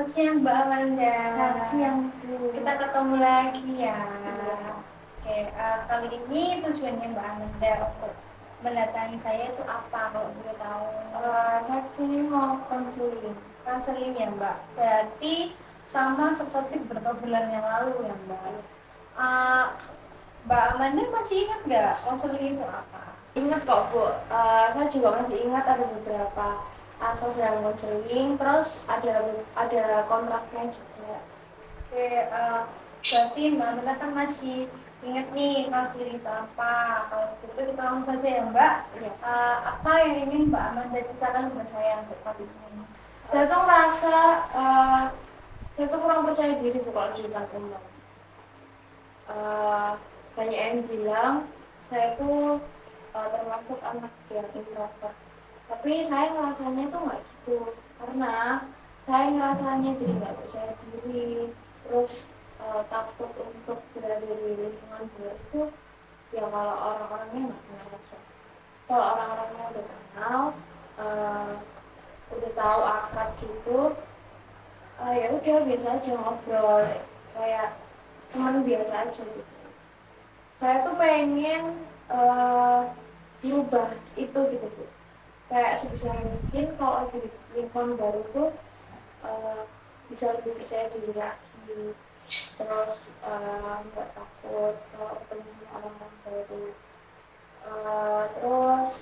Selamat siang Mbak Amanda. Selamat siang, Bu. Kita ketemu lagi ya. Iya. Oke, kali ini tujuannya Mbak Amanda untuk mendatangi saya itu apa kalau boleh tahu? Saya kesini mau konseling. Konseling ya Mbak. Berarti sama seperti beberapa bulan yang lalu ya Mbak. Eh, Mbak Amanda masih ingat nggak konseling itu apa? Ingat kok, Bu. Saya juga masih ingat ada beberapa asal sedang konseling, terus ada kontraknya juga. Oke, berarti Mbak Amanda kan masih ingat nih konseling itu apa? Kalau gitu kita langsung saja ya Mbak. Iya. Apa yang ingin Mbak Amanda ceritakan kepada saya untuk topik ini? Saya tuh merasa saya tuh kurang percaya diri Bu kalau di depan umum. Banyak yang bilang saya tuh termasuk anak yang introvert. Tapi saya ngerasanya tuh nggak gitu, karena saya ngerasanya jadi nggak percaya diri, terus takut untuk berada di lingkungan baru itu ya kalau orang-orangnya nggak kenal aja. Kalau orang-orangnya udah kenal, uh, udah tahu akrab gitu, ya udah biasa aja ngobrol kayak teman biasa aja gitu. Saya tuh pengen merubah itu gitu Bu, kayak sebisa mungkin kalau di lingkungan baru tuh bisa lebih percaya diri lagi, terus nggak takut kalau ketemu sama orang-orang baru, terus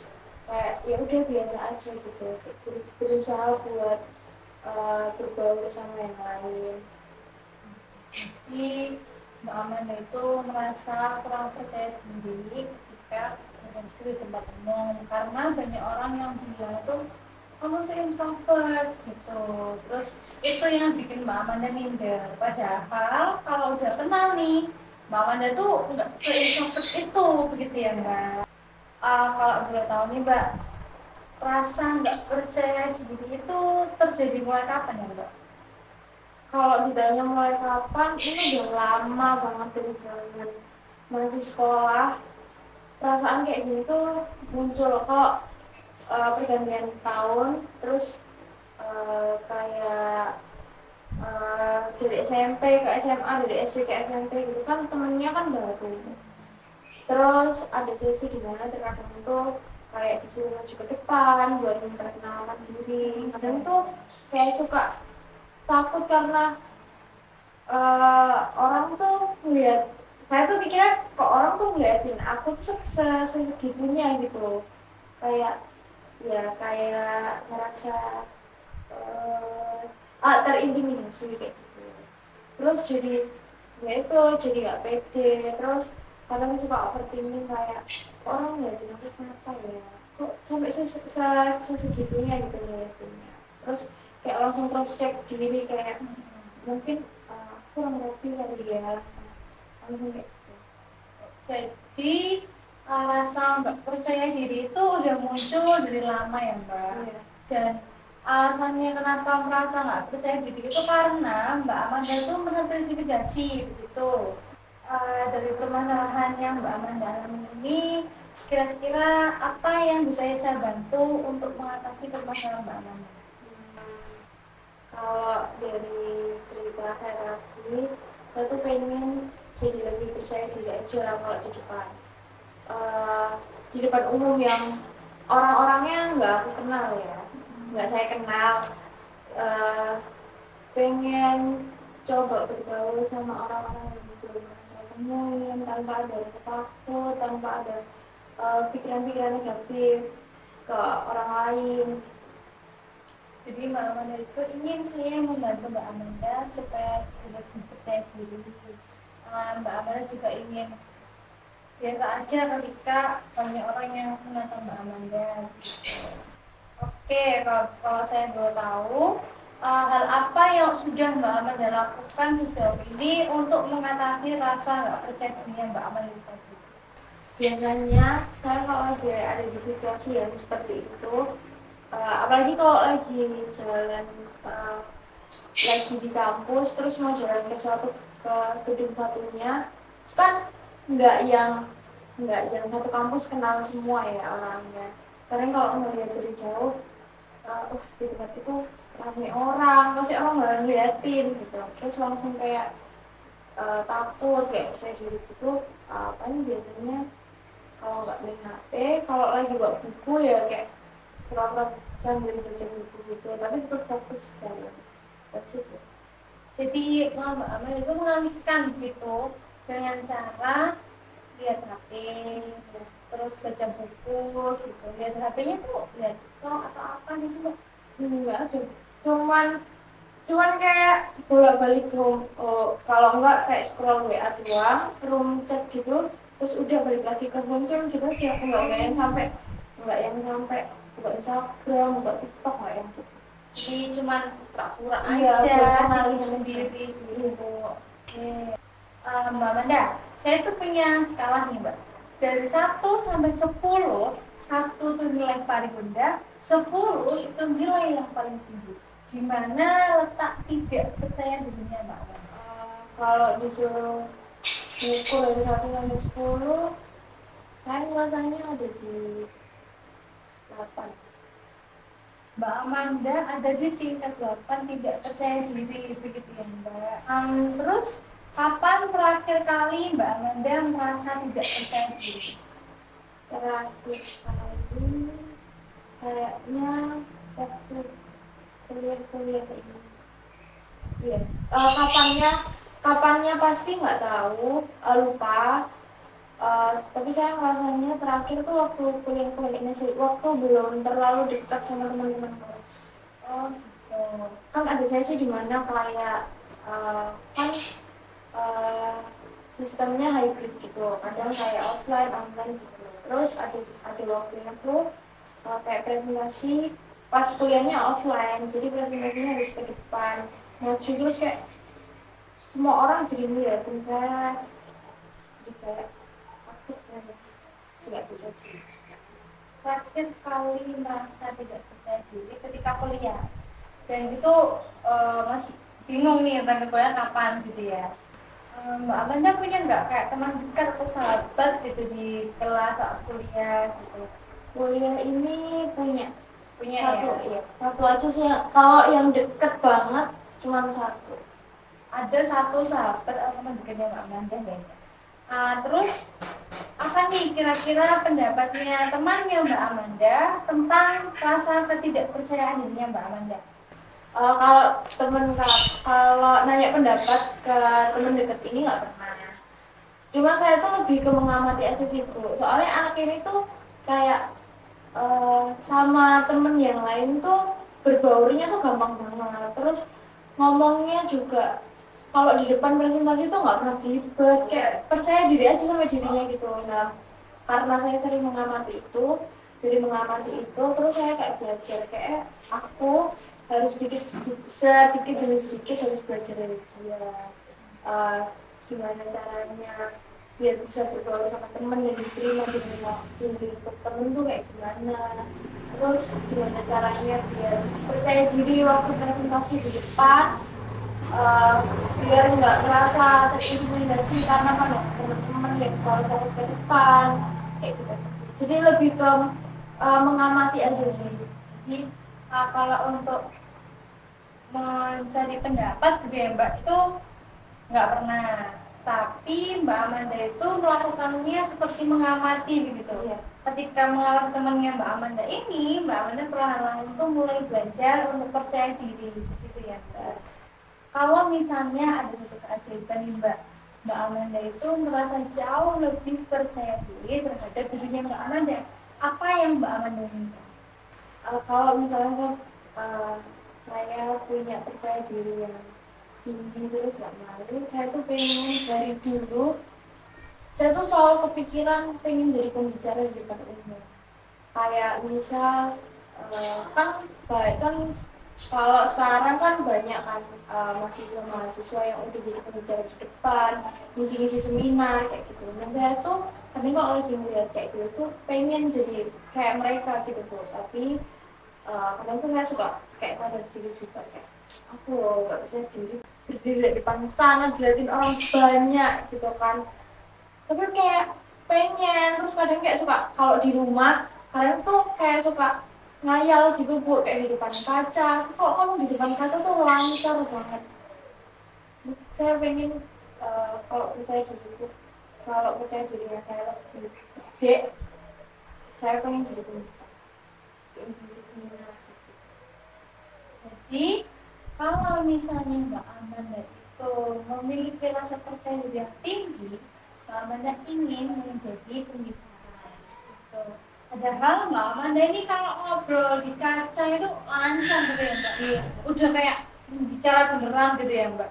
kayak ya udah biasa aja gitu, berusaha buat berbaur sama yang lain. Jadi Mbak Amanda itu merasa kurang percaya diri ketika berada di tempat umum karena banyak orang yang bilang itu kamu tuh introvert gitu. Terus itu yang bikin Mbak Amanda minder. Padahal kalau udah kenal nih, Mbak Amanda tuh nggak se-introvert itu begitu ya Mbak. Kalau boleh tahu nih Mbak, rasa nggak percaya diri itu terjadi mulai kapan ya Mbak? Kalau ditanya mulai kapan, ini udah lama banget dari zaman masih sekolah. Perasaan kayak gini tuh muncul kok pergantian tahun, terus kayak dari SMP ke SMA, dari SD ke SMP gitu kan temennya kan baru. Terus ada sesi di mana terkadang tuh kayak disuruh maju ke depan buat memperkenalkan diri. Kadang tuh kayak suka takut karena orang tuh ngeliat, saya tuh mikirnya kok orang tuh ngeliatin aku tuh segitunya gitu, kayak ya kayak ngerasa terintimidasi kayak gitu. Terus jadi ya itu jadi nggak pede, terus kadang suka overthinking kayak orang ngeliatin aku kenapa ya, kok sampai sesegitunya gitu ngeliatinnya. Terus kayak langsung cross check diri kayak mungkin kurang rapi kali ya, langsung kayak gitu. Jadi rasa nggak percaya diri itu udah muncul dari lama ya Mbak. Iya. Dan alasannya kenapa merasa nggak percaya diri itu karena Mbak Amanda itu terintimidasi begitu. Dari permasalahan yang Mbak Amanda alami ini, kira-kira apa yang bisa saya bantu untuk mengatasi permasalahan Mbak Amanda? Kalau dari cerita saya tadi, saya tuh pengen jadi lebih percaya diri aja kalau di depan umum yang orang-orangnya nggak aku kenal ya, nggak saya kenal. uh, Pengen coba bergaul sama orang-orang yang belum saya temuin tanpa ada rasa takut, tanpa ada pikiran-pikiran negatif ke orang lain. Jadi Mbak Amanda itu ingin saya membantu Mbak Amanda supaya lebih percaya diri. Mbak Amanda juga ingin biasa aja ketika banyak orang yang menonton Mbak Amanda. Oke, kalau saya boleh tahu, hal apa yang sudah Mbak Amanda lakukan sejauh ini untuk mengatasi rasa nggak percaya diri Mbak Amanda tadi? Biasanya saya kalau lagi ada di situasi yang seperti itu, apalagi kalau lagi jalan, lagi di kampus terus mau jalan ke gedung satunya, kan nggak yang satu kampus kenal semua ya orangnya. Sekarang kalau ngelihat dari jauh, wah di tempat itu rame orang, pasti orang nggak ngeliatin gitu, terus langsung kayak takut kayak percaya diri gitu. Paling biasanya kalau nggak main HP, kalau lagi bawa buku ya kayak pura-pura sambil baca buku gitu, tapi tetap fokus jalan. Terus ya. Jadi Mbak Amel itu mengalihkan gitu dengan cara lihat HP, terus baca buku gitu. Lihat HP-nya tuh lihat TikTok atau apa gitu Mbak? Nggak ada, cuman cuman kayak bolak-balik home, kalau enggak kayak scroll WA doang, room chat gitu, terus udah balik lagi ke home, cuman gitu sih. Aku nggak yang sampai buka Instagram, buka TikTok, nggak yang gitu. Jadi cuman pura-pura Iya, aja, buat kenalin sibuk aja. sendiri gitu. Oke. Mbak Manda, saya tuh punya skala nih Mbak. Dari 1 sampai 10, 1 tuh nilai paling rendah, 10 itu nilai yang paling tinggi. Di mana letak tidak percaya dirinya Mbak Manda? Kalau disuruh ngukur dari 1 sampai 10, saya rasanya ada di 8. Mbak Amanda ada di tingkat 8 tidak percaya diri begitu ya Mbak. Terus kapan terakhir kali Mbak Amanda merasa tidak percaya diri? Terakhir kali kayaknya waktu kuliah ini. Iya. Kapannya pasti nggak tahu, lupa. Tapi saya ngerasanya terakhir tuh waktu kuliah ini sih, waktu belum terlalu dekat sama teman-teman kelas. Oh gitu. Kan ada sesi di mana kayak kan uh, sistemnya hybrid gitu, kadang kayak offline online gitu. Terus ada waktunya tuh kayak presentasi pas kuliahnya offline, jadi presentasinya harus ke depan maju, terus kayak semua orang jadi ngeliatin saya, jadi kayak takut ya, tidak bisa. Terakhir kali merasa tidak percaya diri ketika kuliah. Dan itu masih bingung nih tentang kuliah kapan gitu ya. Mbak Amanda punya nggak kayak teman dekat atau sahabat gitu di kelas saat kuliah gitu? Kuliah ini punya Punya satu, ya? iya, satu aja sih. Kalau yang deket banget cuma satu. Ada satu sahabat atau teman dekatnya Mbak Amanda kayaknya. Terus apa nih kira-kira pendapatnya temannya Mbak Amanda tentang rasa ketidakpercayaan dirinya Mbak Amanda? Kalau nanya pendapat ke temen deket ini nggak pernah. Cuma saya tuh lebih ke mengamati aja sih Bu. Soalnya anak ini tuh kayak sama temen yang lain tuh berbaurnya tuh gampang banget. Terus ngomongnya juga kalau di depan presentasi tuh nggak pernah ribet, kayak percaya diri aja sama dirinya gitu. Nah, karena saya sering mengamati itu, dari mengamati itu terus saya kayak belajar, kayak aku harus sedikit demi sedikit harus belajar dari dia. Gimana caranya biar bisa bergaul sama temen dan diterima di lingkup temen tuh kayak gimana, terus gimana caranya biar percaya diri waktu presentasi di depan, biar nggak ngerasa terintimidasi karena kan teman-teman yang selalu fokus ke depan kayak gitu sih. Jadi lebih ke mengamati aja sih. Jadi kalau untuk mencari pendapat gitu ya Mbak itu nggak pernah, tapi Mbak Amanda itu melakukannya seperti mengamati begitu. Iya. Ketika mengalami temannya Mbak Amanda ini, Mbak Amanda perlahan-lahan itu mulai belajar untuk percaya diri gitu ya Mbak. Kalau misalnya ada satu keajaiban nih Mbak Amanda itu merasa jauh lebih percaya diri terhadap dirinya Mbak Amanda, apa yang Mbak Amanda minta? Kalau misalnya saya punya percaya diri yang tinggi terus gak malu, saya tuh pengen dari dulu, saya tuh selalu kepikiran pengen jadi pembicara di depan umum. Kayak misal kan baik kan, kalau sekarang kan banyak kan mahasiswa yang udah jadi pembicara di depan, ngisi-ngisi seminar kayak gitu. Dan saya tuh kadang kalau lagi ngeliat kayak gitu tuh pengen jadi kayak mereka gitu tuh. Tapi kadang tuh saya suka kayak sadar diri juga, kayak aku loh gak bisa berdiri di depan sana diliatin orang banyak gitu kan. Tapi kayak pengen, terus kadang kayak suka kalau di rumah kadang tuh kayak suka ngayal gitu Bu, kayak di depan kaca. Kok kamu di depan kaca tuh lancar banget. Saya pengen kalau percaya diri, kalau percaya dirinya saya lebih gede, saya pengen jadi pembicara institusi seminar gitu. Jadi kalau misalnya Mbak Amanda itu memiliki rasa percaya diri yang tinggi, Mbak Amanda ingin menjadi pembicara. Gitu. Padahal Mbak Amanda ini kalau ngobrol di kaca itu lancar gitu ya Mbak. Iya. Udah kayak bicara beneran gitu ya Mbak.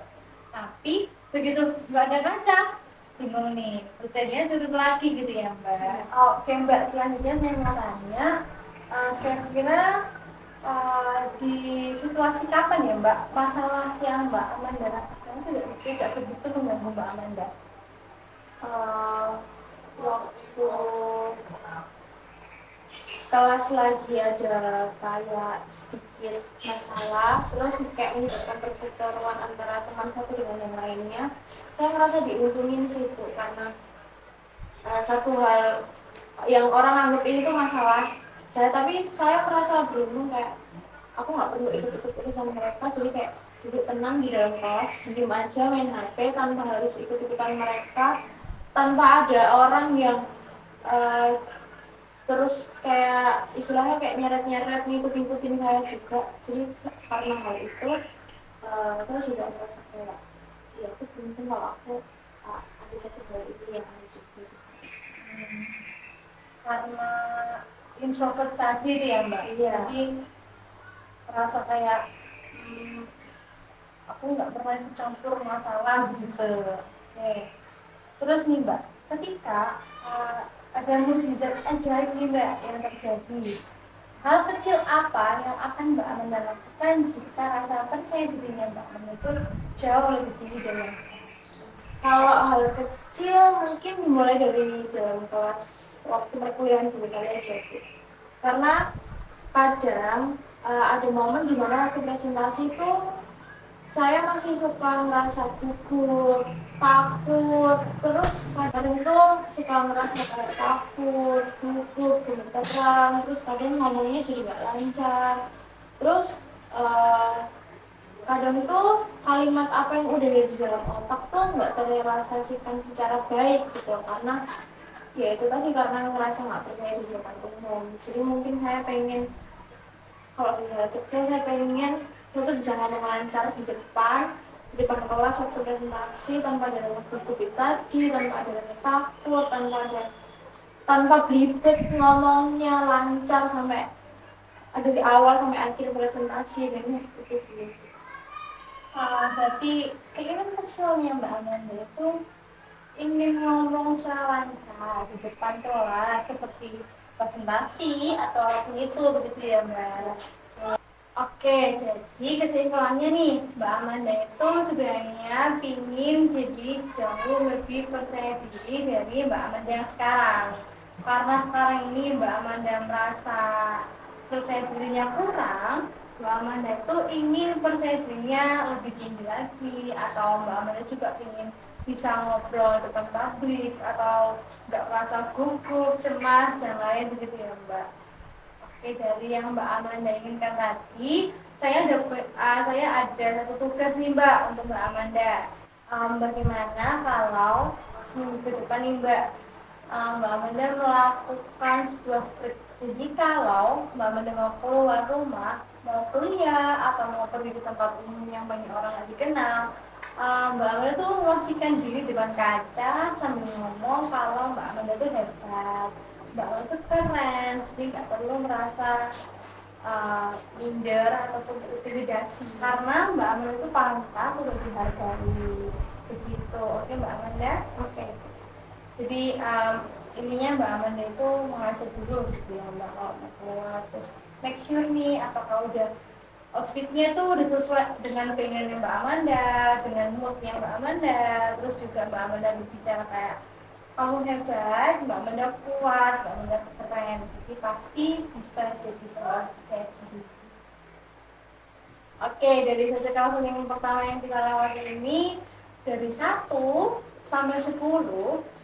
Tapi begitu nggak ada kaca, bingung nih, percayanya turun lagi gitu ya Mbak. Oke Mbak, selanjutnya saya mau tanya, kira-kira di situasi kapan ya Mbak masalah yang Mbak Amanda rasakan tidak begitu mengganggu Mbak Amanda? Waktu kelas lagi ada kayak sedikit masalah, terus kayak menyebabkan perseteruan antara teman satu dengan yang lainnya, saya merasa diuntungin situ karena satu hal yang orang anggap ini tuh masalah saya, tapi saya merasa beruntung kayak aku nggak perlu ikut-ikut sama mereka, jadi kayak duduk tenang di dalam kelas, diem aja main HP tanpa harus ikut-ikutan mereka, tanpa ada orang yang uh, terus kayak istilahnya kayak nyeret-nyeret ngikut-ngikutin saya juga. Jadi karena hal itu saya sudah merasa kayak ya aku beruntung kalau aku ada satu hal itu yang harus jadi Karena introvert tadi ya Mbak. Iya. Jadi merasa kayak aku nggak pernah campur masalah gitu. Oke. Terus nih Mbak, ketika ada mukjizat ajaib nih Mbak yang terjadi, hal kecil apa yang akan Mbak Amanda lakukan jika rasa percaya dirinya Mbak Amanda itu jauh lebih tinggi dari yang sekarang? Kalau hal kecil mungkin dimulai dari dalam kelas waktu perkuliahan dulu kali aja Bu. Karena kadang ada momen di mana waktu presentasi itu saya masih suka ngerasa gugup, takut, terus kadang itu suka ngerasa kayak takut, gugup, gemeteran, terus kadang ngomongnya jadi gak lancar. Terus kadang tuh kalimat apa yang udah ada di dalam otak tuh nggak terrealisasikan secara baik gitu, karena ya itu tadi karena ngerasa nggak percaya di depan umum. Jadi mungkin saya pengen kalau di hal kecil saya pengen saya tuh bisa ngomong lancar di depan kelas waktu presentasi tanpa ada gugup tadi, tanpa ada takut, tanpa belibet, ngomongnya lancar sampai ada di awal sampai akhir presentasi. Dan itu sih. Berarti keinginan kecilnya Mbak Amanda itu ingin ngomong secara lancar di depan kelas seperti presentasi atau apapun itu begitu ya Mbak. Oke, jadi kesimpulannya nih, Mbak Amanda itu sebenarnya ingin jadi jauh lebih percaya diri dari Mbak Amanda yang sekarang. Karena sekarang ini Mbak Amanda merasa percaya dirinya kurang, Mbak Amanda itu ingin percaya dirinya lebih tinggi lagi, atau Mbak Amanda juga ingin bisa ngobrol depan publik atau nggak merasa gugup, cemas, dan lain begitu ya Mbak. Oke, dari yang Mbak Amanda inginkan tadi, saya ada satu tugas nih Mbak untuk Mbak Amanda. Bagaimana kalau seminggu ke depan nih Mbak, Mbak Amanda melakukan sebuah trik. Jadi kalau Mbak Amanda mau keluar rumah, mau kuliah atau mau pergi ke tempat umum yang banyak orang lagi kenal, Mbak Amanda tuh memosisikan diri di depan kaca sambil ngomong kalau Mbak Amanda tuh hebat, Mbak Amanda tuh keren, jadi nggak perlu merasa minder ataupun intimidasi karena Mbak Amanda itu pantas untuk dihargai begitu. Oke Mbak Amanda? Oke. Jadi ininya Mbak Amanda itu mengajak dulu gitu ya Mbak, kalau mau keluar terus make sure nih apakah udah outfitnya tuh udah sesuai dengan keinginan Mbak Amanda, dengan moodnya Mbak Amanda. Terus juga Mbak Amanda berbicara kayak kamu hebat, Mbak Amanda kuat, Mbak Amanda keren, jadi pasti bisa jadi kayak gini. Oke, dari sesi counseling pertama yang kita lewati ini, dari 1 sampai 10,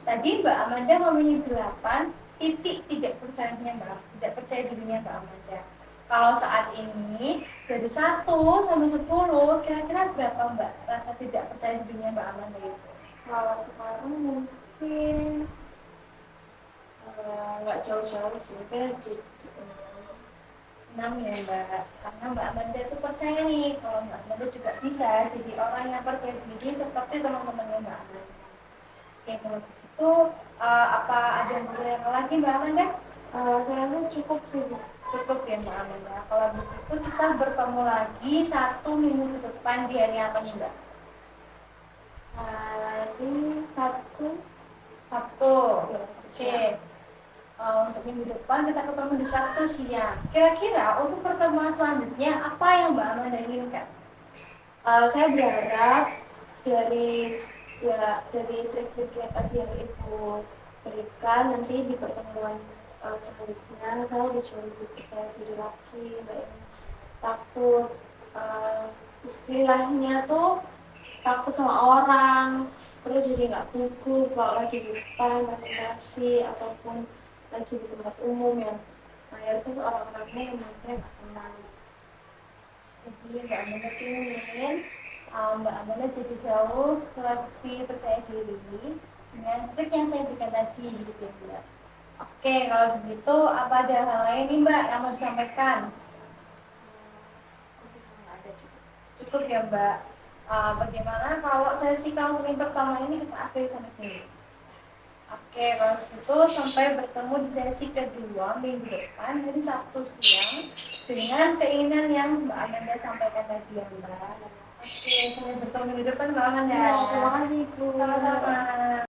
tadi Mbak Amanda memilih 8 titik tidak percaya dirinya Mbak Amanda. Kalau saat ini dari 1 sampai 10, kira-kira berapa Mbak rasa tidak percaya dirinya Mbak Amanda itu? Kalau sekarang mungkin nggak jauh-jauh sih, kayak jadi 6 ya Mbak, karena Mbak Amanda itu percaya nih kalau Mbak Amanda juga bisa jadi orang yang percaya diri seperti teman-temannya Mbak Amanda. Oke, kalau begitu apa ada yang bertanya lagi Mbak Amanda? saya rasa cukup sih Bu. Cukup ya Mbak Amanda. Kalau begitu kita bertemu lagi 1 minggu ke depan di hari apa nih Mbak? Lagi Sabtu. Sabtu. Ya, Oke. Untuk minggu depan kita ketemu di Sabtu siang. Kira-kira untuk pertemuan selanjutnya apa yang Mbak Amanda inginkan? Saya berharap dari dari trik-trik yang tadi yang Ibu berikan nanti di pertemuan selanjutnya saya bisa lebih percaya diri lagi, nggak yang takut, istilahnya tuh takut sama orang, terus jadi nggak gugup kalau lagi di depan presentasi ataupun lagi di tempat umum yang mayoritas orang-orangnya yang saya nggak kenal. Jadi Mbak Amanda ingin Mbak Amanda jadi jauh lebih percaya diri dengan trik yang saya berikan tadi gitu ya Mbak. Oke, kalau begitu apa ada hal lain nih Mbak yang mau disampaikan? Ada juga. Cukup ya Mbak. Bagaimana kalau sesi counseling pertama ini kita akhiri sampai sini? Oke, kalau begitu sampai bertemu di sesi kedua minggu depan hari Sabtu siang dengan keinginan yang Mbak Amanda sampaikan tadi ya Mbak. Oke, sampai bertemu minggu depan Mbak Amanda. Ya, terima kasih Bu. Sama-sama.